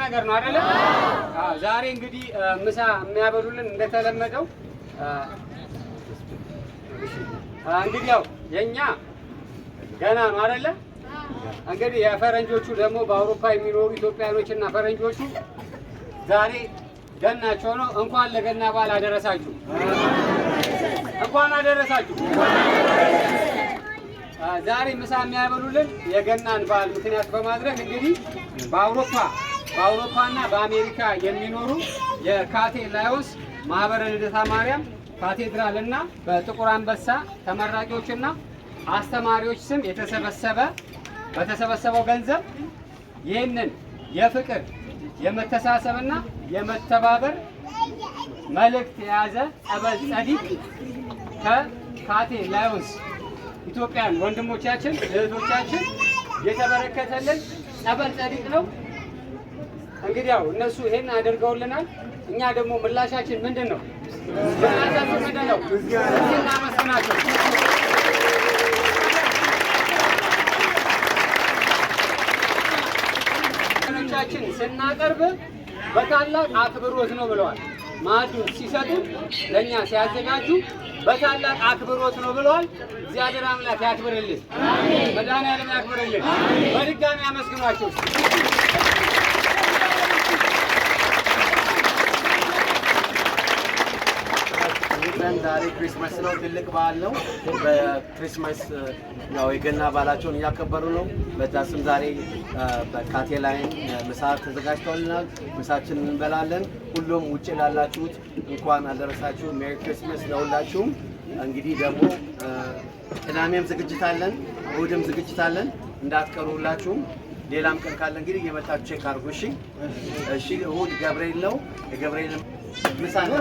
ነገር ነው አይደለ? አዎ። ዛሬ እንግዲህ ምሳ የሚያበሉልን እንደተለመደው እንግዲህ ያው የኛ ገና ነው አይደለ? እንግዲህ የፈረንጆቹ ደግሞ በአውሮፓ የሚኖሩ ኢትዮጵያኖችና ፈረንጆቹ ዛሬ ገናቸው ነው። እንኳን ለገና በዓል አደረሳችሁ። እንኳን አደረሳችሁ። ዛሬ ምሳ የሚያበሉልን የገናን በዓል ምክንያት በማድረግ እንግዲህ በአውሮፓና በአሜሪካ የሚኖሩ የካቴ ላዮስ ማህበረ ልደታ ማርያም ካቴድራል እና በጥቁር አንበሳ ተመራቂዎችና አስተማሪዎች ስም በተሰበሰበው ገንዘብ ይህንን የፍቅር የመተሳሰብና የመተባበር መልእክት የያዘ ጸበል ጸዲቅ ከካቴ ላዮስ ኢትዮጵያን ወንድሞቻችን እህቶቻችን የተበረከተልን ጸበል ጸዲቅ ነው። እንግዲህ ያው እነሱ ይሄን አድርገውልናል። እኛ ደግሞ ምላሻችን ምንድን ነው? ምላሻችን ምንድን ነው? እናመስግናቸው። ቻችን ስናቀርብ በታላቅ አክብሮት ነው ብለዋል። ማዕዱን ሲሰጡን ለእኛ ሲያዘጋጁ በታላቅ አክብሮት ነው ብለዋል። እግዚአብሔር አምላክ ያክብርልን፣ መድኃኒዓለም ያክብርልን። በድጋሚ አመስግኗቸው። ዛሬ ክሪስማስ ነው፣ ትልቅ በዓል ነው። በክሪስማስ ያው የገና በዓላቸውን እያከበሩ ነው። በዛ ስም ዛሬ በካቴ ላይ ምሳ ተዘጋጅቶልናል። ምሳችን እንበላለን። ሁሉም ውጭ ላላችሁት እንኳን አደረሳችሁ። ሜሪ ክሪስማስ ለሁላችሁም። እንግዲህ ደግሞ ቅዳሜም ዝግጅት አለን፣ እሑድም ዝግጅት አለን። እንዳትቀሩ ሁላችሁም። ሌላም ቀን ካለ እንግዲህ የመጣችሁ ቼክ አድርጉ። እሺ፣ እሺ። እሑድ ገብርኤል ነው። የገብርኤል ምሳ ነው።